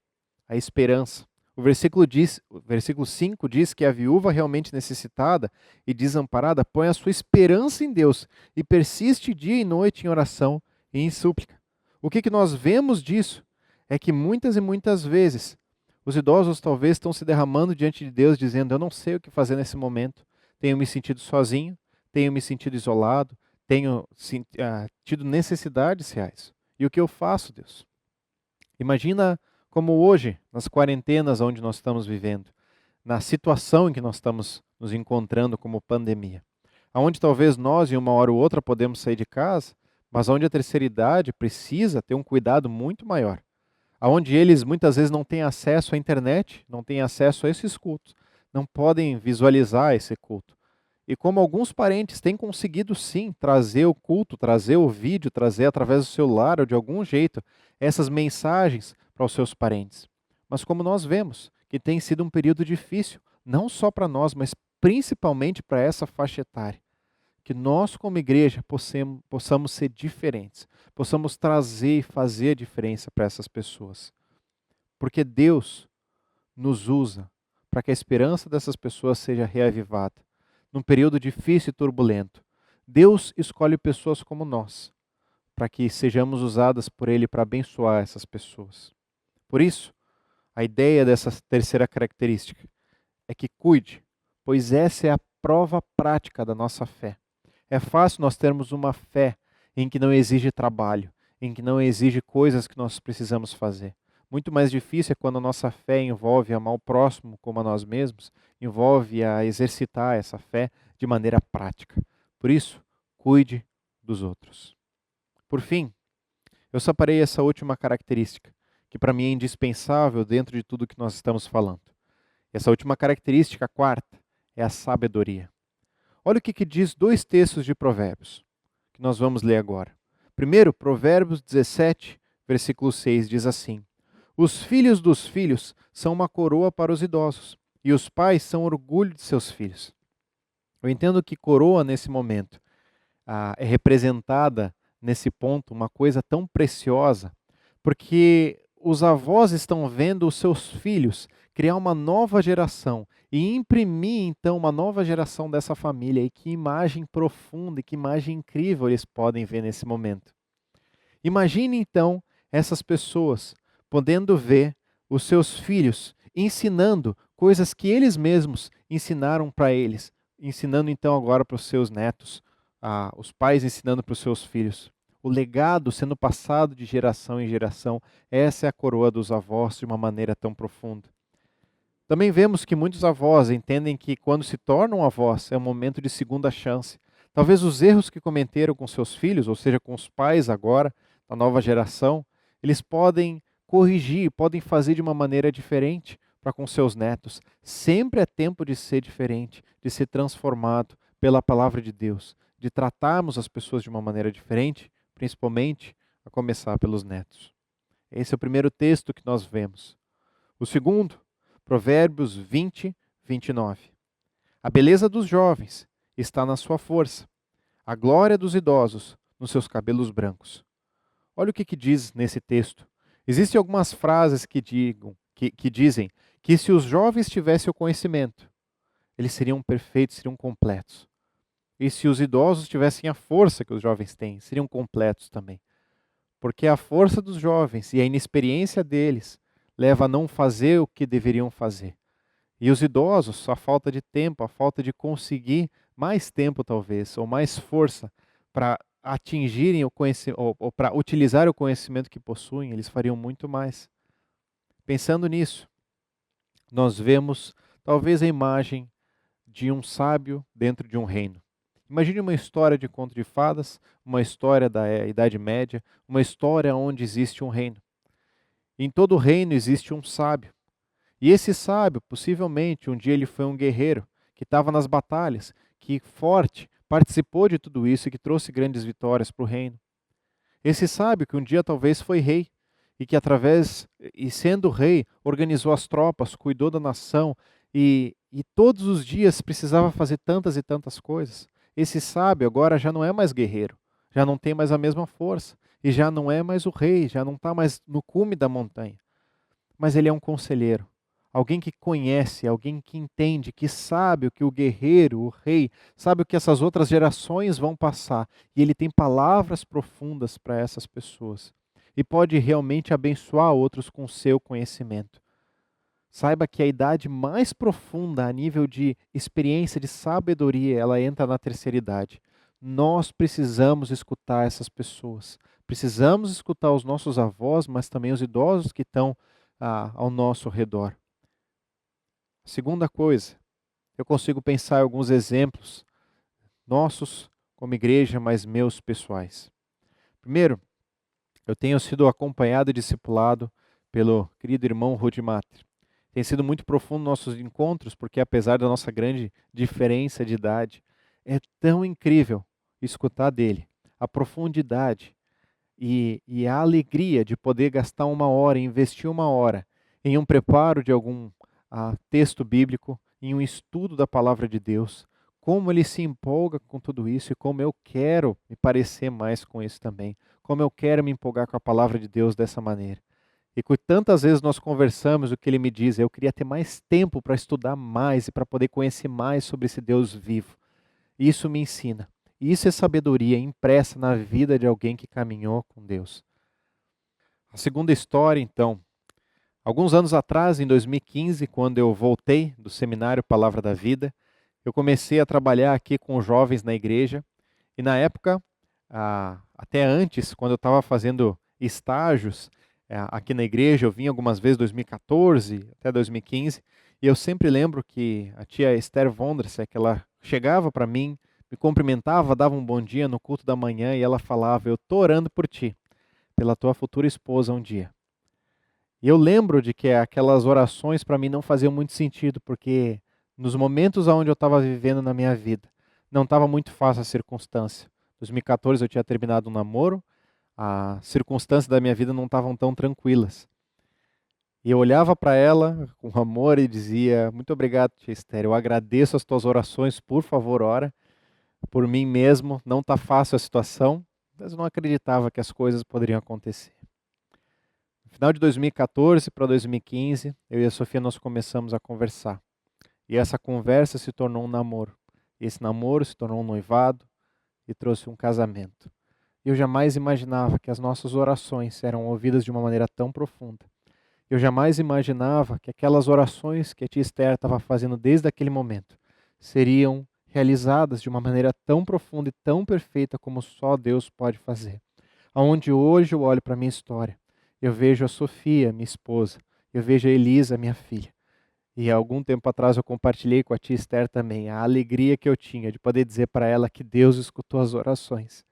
a esperança. O versículo 5 diz que a viúva realmente necessitada e desamparada põe a sua esperança em Deus e persiste dia e noite em oração e em súplica. O que nós vemos disso é que muitas e muitas vezes os idosos talvez estão se derramando diante de Deus dizendo: eu não sei o que fazer nesse momento, tenho me sentido sozinho, tenho me sentido isolado, tenho tido necessidades reais. E o que eu faço, Deus? Imagina como hoje, nas quarentenas onde nós estamos vivendo, na situação em que nós estamos nos encontrando como pandemia, onde talvez nós, em uma hora ou outra, podemos sair de casa, mas onde a terceira idade precisa ter um cuidado muito maior, onde eles muitas vezes não têm acesso à internet, não têm acesso a esses cultos, não podem visualizar esse culto. E como alguns parentes têm conseguido sim trazer o culto, trazer o vídeo, trazer através do celular ou de algum jeito essas mensagens para os seus parentes. Mas como nós vemos que tem sido um período difícil, não só para nós, mas principalmente para essa faixa etária, que nós como igreja possamos ser diferentes, possamos trazer e fazer a diferença para essas pessoas. Porque Deus nos usa para que a esperança dessas pessoas seja reavivada. Num período difícil e turbulento, Deus escolhe pessoas como nós, para que sejamos usadas por Ele para abençoar essas pessoas. Por isso, a ideia dessa terceira característica é que cuide, pois essa é a prova prática da nossa fé. É fácil nós termos uma fé em que não exige trabalho, em que não exige coisas que nós precisamos fazer. Muito mais difícil é quando a nossa fé envolve amar o próximo como a nós mesmos, envolve a exercitar essa fé de maneira prática. Por isso, cuide dos outros. Por fim, eu separei essa última característica, que para mim é indispensável dentro de tudo que nós estamos falando. Essa última característica, a quarta, é a sabedoria. Olha o que diz 2 textos de Provérbios, que nós vamos ler agora. Primeiro, Provérbios 17, versículo 6, diz assim: os filhos dos filhos são uma coroa para os idosos, e os pais são orgulho de seus filhos. Eu entendo que coroa, nesse momento, é representada, nesse ponto, uma coisa tão preciosa, porque os avós estão vendo os seus filhos criar uma nova geração e imprimir, então, uma nova geração dessa família. E que imagem profunda e que imagem incrível eles podem ver nesse momento. Imagine, então, essas pessoas podendo ver os seus filhos ensinando coisas que eles mesmos ensinaram para eles, ensinando então agora para os seus netos, os pais ensinando para os seus filhos. o legado sendo passado de geração em geração. Essa é a coroa dos avós de uma maneira tão profunda. Também vemos que muitos avós entendem que quando se tornam avós é um momento de segunda chance. Talvez os erros que cometeram com seus filhos, ou seja, com os pais agora, da nova geração, eles podem corrigir, podem fazer de uma maneira diferente para com seus netos. Sempre é tempo de ser diferente, de ser transformado pela palavra de Deus, de tratarmos as pessoas de uma maneira diferente, principalmente a começar pelos netos. Esse é o primeiro texto que nós vemos. O segundo, Provérbios 20, 29. A beleza dos jovens está na sua força, a glória dos idosos nos seus cabelos brancos. Olha o que diz nesse texto. Existem algumas frases que dizem que se os jovens tivessem o conhecimento, eles seriam perfeitos, seriam completos. E se os idosos tivessem a força que os jovens têm, seriam completos também. Porque a força dos jovens e a inexperiência deles leva a não fazer o que deveriam fazer. E os idosos, a falta de tempo, a falta de conseguir mais tempo talvez, ou mais força para atingirem o conhecimento, ou para utilizar o conhecimento que possuem, eles fariam muito mais. Pensando nisso, nós vemos talvez a imagem de um sábio dentro de um reino. Imagine uma história de conto de fadas, uma história da Idade Média, uma história onde existe um reino. Em todo reino existe um sábio. E esse sábio, possivelmente, um dia ele foi um guerreiro que estava nas batalhas, que forte, participou de tudo isso e que trouxe grandes vitórias para o reino. Esse sábio que um dia talvez foi rei e que sendo rei, organizou as tropas, cuidou da nação e todos os dias precisava fazer tantas e tantas coisas. Esse sábio agora já não é mais guerreiro, já não tem mais a mesma força e já não é mais o rei, já não está mais no cume da montanha. Mas ele é um conselheiro. Alguém que conhece, alguém que entende, que sabe o que o guerreiro, o rei, sabe o que essas outras gerações vão passar. E ele tem palavras profundas para essas pessoas. E pode realmente abençoar outros com o seu conhecimento. Saiba que a idade mais profunda a nível de experiência, de sabedoria, ela entra na terceira idade. Nós precisamos escutar essas pessoas. Precisamos escutar os nossos avós, mas também os idosos que estão ao nosso redor. Segunda coisa, eu consigo pensar em alguns exemplos nossos como igreja, mas meus pessoais. Primeiro, eu tenho sido acompanhado e discipulado pelo querido irmão Rudimater. Tem sido muito profundo nossos encontros, porque apesar da nossa grande diferença de idade, é tão incrível escutar dele, a profundidade e a alegria de poder gastar uma hora, investir uma hora em um preparo de algum texto bíblico, em um estudo da palavra de Deus, como ele se empolga com tudo isso e como eu quero me parecer mais com isso também, como eu quero me empolgar com a palavra de Deus dessa maneira. E que tantas vezes nós conversamos, o que ele me diz, eu queria ter mais tempo para estudar mais e para poder conhecer mais sobre esse Deus vivo. Isso me ensina. Isso é sabedoria impressa na vida de alguém que caminhou com Deus. A segunda história, então. Alguns anos atrás, em 2015, quando eu voltei do seminário Palavra da Vida, eu comecei a trabalhar aqui com jovens na igreja. E na época, até antes, quando eu estava fazendo estágios aqui na igreja, eu vim algumas vezes 2014 até 2015, e eu sempre lembro que a tia Esther Vondrasek, ela chegava para mim, me cumprimentava, dava um bom dia no culto da manhã e ela falava: eu estou orando por ti, pela tua futura esposa um dia. E eu lembro de que aquelas orações para mim não faziam muito sentido, porque nos momentos onde eu estava vivendo na minha vida, não estava muito fácil a circunstância. Em 2014 eu tinha terminado um namoro, as circunstâncias da minha vida não estavam tão tranquilas. E eu olhava para ela com amor e dizia: muito obrigado, tia Esther, eu agradeço as tuas orações, por favor, ora. Por mim mesmo, não está fácil a situação, mas eu não acreditava que as coisas poderiam acontecer. No final de 2014 para 2015, eu e a Sofia nós começamos a conversar. E essa conversa se tornou um namoro. E esse namoro se tornou um noivado e trouxe um casamento. Eu jamais imaginava que as nossas orações eram ouvidas de uma maneira tão profunda. Eu jamais imaginava que aquelas orações que a tia Esther estava fazendo desde aquele momento seriam realizadas de uma maneira tão profunda e tão perfeita como só Deus pode fazer. Onde hoje eu olho para a minha história, eu vejo a Sofia, minha esposa, eu vejo a Elisa, minha filha. E há algum tempo atrás eu compartilhei com a tia Esther também a alegria que eu tinha de poder dizer para ela que Deus escutou as orações.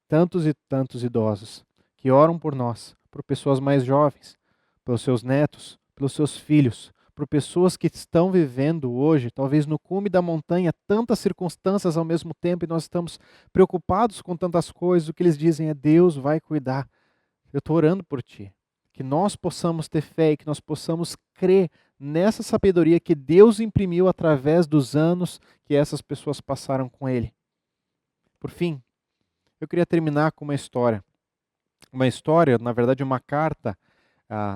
Tantos e tantos idosos que oram por nós, por pessoas mais jovens, pelos seus netos, pelos seus filhos, por pessoas que estão vivendo hoje, talvez no cume da montanha, tantas circunstâncias ao mesmo tempo e nós estamos preocupados com tantas coisas. O que eles dizem é: Deus vai cuidar. Eu estou orando por ti. Que nós possamos ter fé e que nós possamos crer nessa sabedoria que Deus imprimiu através dos anos que essas pessoas passaram com Ele. Por fim, eu queria terminar com uma história. Uma história, na verdade, uma carta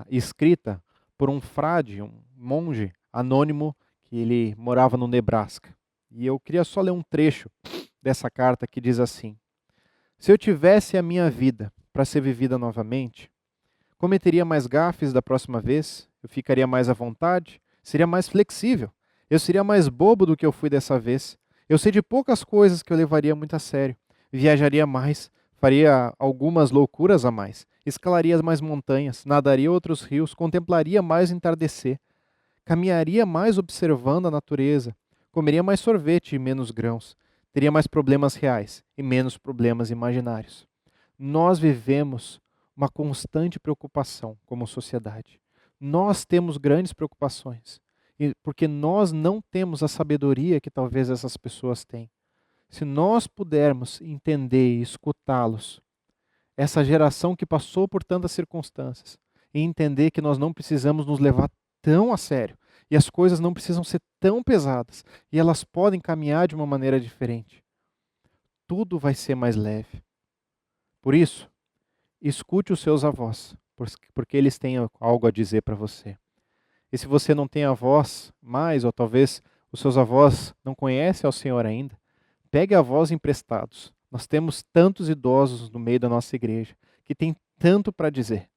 escrita por um frade, um monge anônimo, que ele morava no Nebraska. E eu queria só ler um trecho dessa carta que diz assim: se eu tivesse a minha vida para ser vivida novamente, cometeria mais gafes da próxima vez, eu ficaria mais à vontade, seria mais flexível, eu seria mais bobo do que eu fui dessa vez, eu sei de poucas coisas que eu levaria muito a sério, viajaria mais, faria algumas loucuras a mais, escalaria mais montanhas, nadaria outros rios, contemplaria mais o entardecer, caminharia mais observando a natureza, comeria mais sorvete e menos grãos, teria mais problemas reais e menos problemas imaginários. Nós vivemos uma constante preocupação como sociedade. Nós temos grandes preocupações, porque nós não temos a sabedoria que talvez essas pessoas têm. Se nós pudermos entender e escutá-los, essa geração que passou por tantas circunstâncias, e entender que nós não precisamos nos levar tão a sério, e as coisas não precisam ser tão pesadas, e elas podem caminhar de uma maneira diferente, tudo vai ser mais leve. Por isso, escute os seus avós, porque eles têm algo a dizer para você. E se você não tem avós mais, ou talvez os seus avós não conhecem ao Senhor ainda, pegue avós emprestados. Nós temos tantos idosos no meio da nossa igreja que têm tanto para dizer.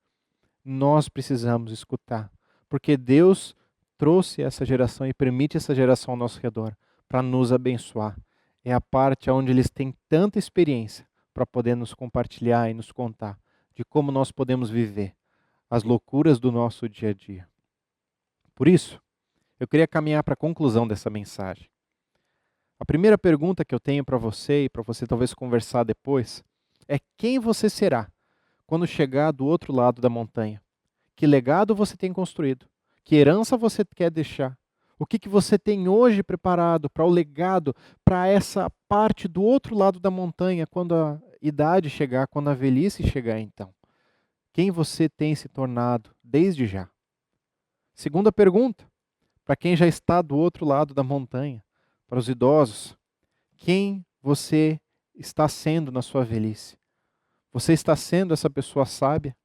Nós precisamos escutar, porque Deus trouxe essa geração e permite essa geração ao nosso redor para nos abençoar. É a parte onde eles têm tanta experiência para poder nos compartilhar e nos contar de como nós podemos viver as loucuras do nosso dia a dia. Por isso, eu queria caminhar para a conclusão dessa mensagem. A primeira pergunta que eu tenho para você, e para você talvez conversar depois, é: quem você será quando chegar do outro lado da montanha? Que legado você tem construído? Que herança você quer deixar? O que você tem hoje preparado para o legado, para essa parte do outro lado da montanha, quando a idade chegar, quando a velhice chegar então? Quem você tem se tornado desde já? Segunda pergunta, para quem já está do outro lado da montanha, para os idosos: quem você está sendo na sua velhice? Você está sendo essa pessoa sábia,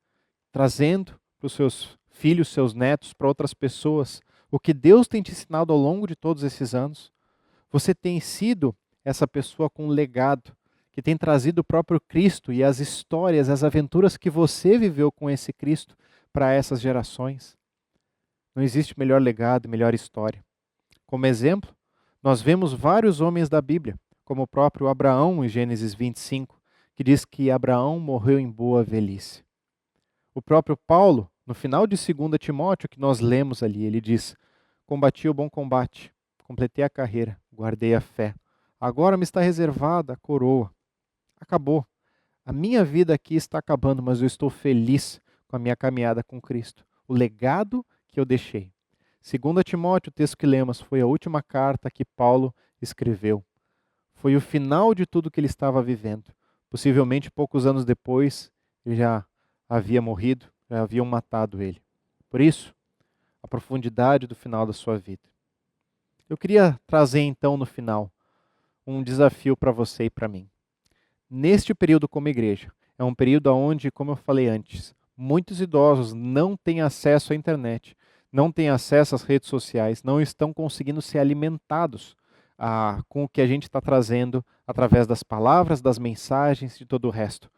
trazendo para os seus filhos, seus netos, para outras pessoas, o que Deus tem te ensinado ao longo de todos esses anos? Você tem sido essa pessoa com um legado, que tem trazido o próprio Cristo e as histórias, as aventuras que você viveu com esse Cristo para essas gerações? Não existe melhor legado, melhor história. Como exemplo, nós vemos vários homens da Bíblia, como o próprio Abraão em Gênesis 25, que diz que Abraão morreu em boa velhice. O próprio Paulo, no final de 2 Timóteo, que nós lemos ali, ele diz: combati o bom combate, completei a carreira, guardei a fé. Agora me está reservada a coroa. Acabou. A minha vida aqui está acabando, mas eu estou feliz com a minha caminhada com Cristo. O legado que eu deixei. 2 Timóteo, o texto que lemos, foi a última carta que Paulo escreveu. Foi o final de tudo que ele estava vivendo. Possivelmente, poucos anos depois, ele já havia morrido, já haviam matado ele. Por isso, a profundidade do final da sua vida. Eu queria trazer então no final um desafio para você e para mim. Neste período como igreja, é um período onde, como eu falei antes, muitos idosos não têm acesso à internet, não têm acesso às redes sociais, não estão conseguindo ser alimentados com o que a gente está trazendo através das palavras, das mensagens e de todo o resto.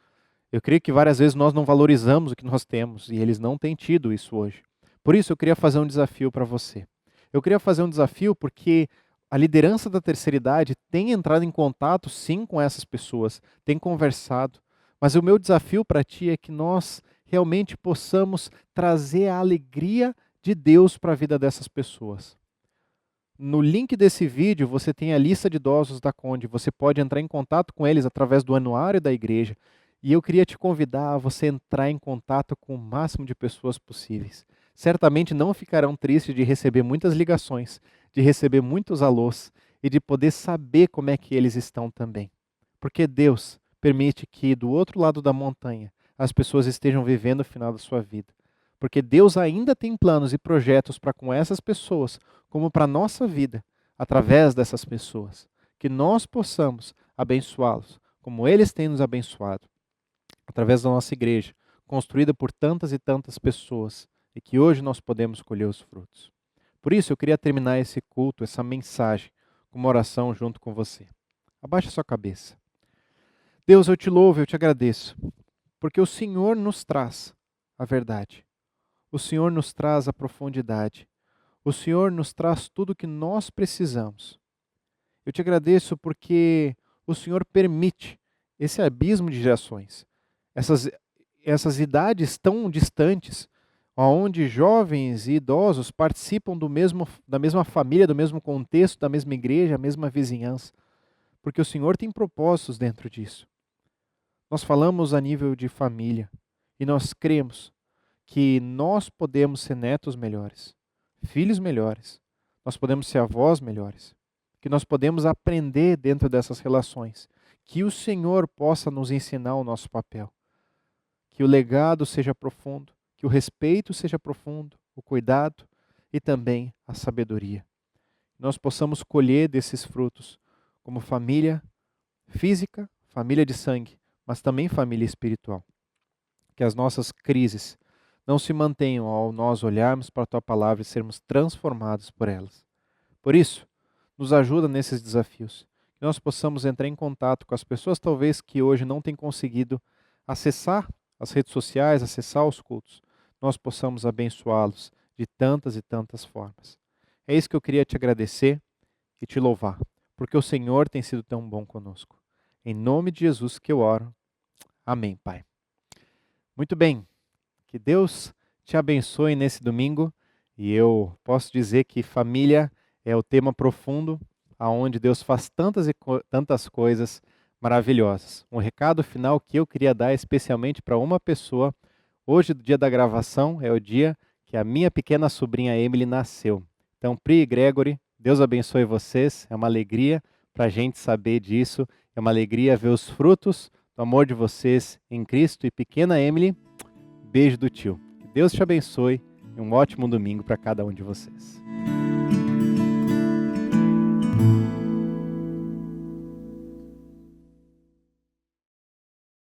Eu creio que várias vezes nós não valorizamos o que nós temos e eles não têm tido isso hoje. Por isso eu queria fazer um desafio para você. Eu queria fazer um desafio porque a liderança da terceira idade tem entrado em contato sim com essas pessoas, tem conversado, Mas o meu desafio para ti é que nós realmente possamos trazer a alegria de Deus para a vida dessas pessoas. No link desse vídeo você tem a lista de idosos da Conde, você pode entrar em contato com eles através do anuário da igreja. E eu queria te convidar a você entrar em contato com o máximo de pessoas possíveis. Certamente não ficarão tristes de receber muitas ligações, de receber muitos alôs e de poder saber como é que eles estão também. Porque Deus permite que do outro lado da montanha as pessoas estejam vivendo o final da sua vida. Porque Deus ainda tem planos e projetos para com essas pessoas, como para a nossa vida, através dessas pessoas. Que nós possamos abençoá-los, como eles têm nos abençoado, através da nossa igreja, construída por tantas e tantas pessoas, e que hoje nós podemos colher os frutos. Por isso eu queria terminar esse culto, essa mensagem, com uma oração junto com você. Abaixe a sua cabeça. Deus, eu te louvo, eu te agradeço, porque o Senhor nos traz a verdade. O Senhor nos traz a profundidade. O Senhor nos traz tudo o que nós precisamos. Eu te agradeço porque o Senhor permite esse abismo de gerações, essas idades tão distantes, onde jovens e idosos participam da mesma família, do mesmo contexto, da mesma igreja, a mesma vizinhança, porque o Senhor tem propósitos dentro disso. Nós falamos a nível de família e nós cremos que nós podemos ser netos melhores, filhos melhores, nós podemos ser avós melhores, que nós podemos aprender dentro dessas relações, que o Senhor possa nos ensinar o nosso papel, que o legado seja profundo, que o respeito seja profundo, o cuidado e também a sabedoria. Nós possamos colher desses frutos como família física, família de sangue, mas também família espiritual. Que as nossas crises não se mantenham ao nós olharmos para a Tua Palavra e sermos transformados por elas. Por isso, nos ajuda nesses desafios. Que nós possamos entrar em contato com as pessoas talvez que hoje não têm conseguido acessar as redes sociais, acessar os cultos. Nós possamos abençoá-los de tantas e tantas formas. É isso que eu queria te agradecer e te louvar, porque o Senhor tem sido tão bom conosco. Em nome de Jesus que eu oro. Amém, Pai. Muito bem. Que Deus te abençoe nesse domingo. E eu posso dizer que família é o tema profundo, aonde Deus faz tantas coisas maravilhosas. Um recado final que eu queria dar especialmente para uma pessoa. Hoje, do dia da gravação, é o dia que a minha pequena sobrinha Emily nasceu. Então, Pri e Gregory, Deus abençoe vocês. É uma alegria para a gente saber disso. É uma alegria ver os frutos do amor de vocês em Cristo. E pequena Emily, beijo do tio. Que Deus te abençoe e um ótimo domingo para cada um de vocês.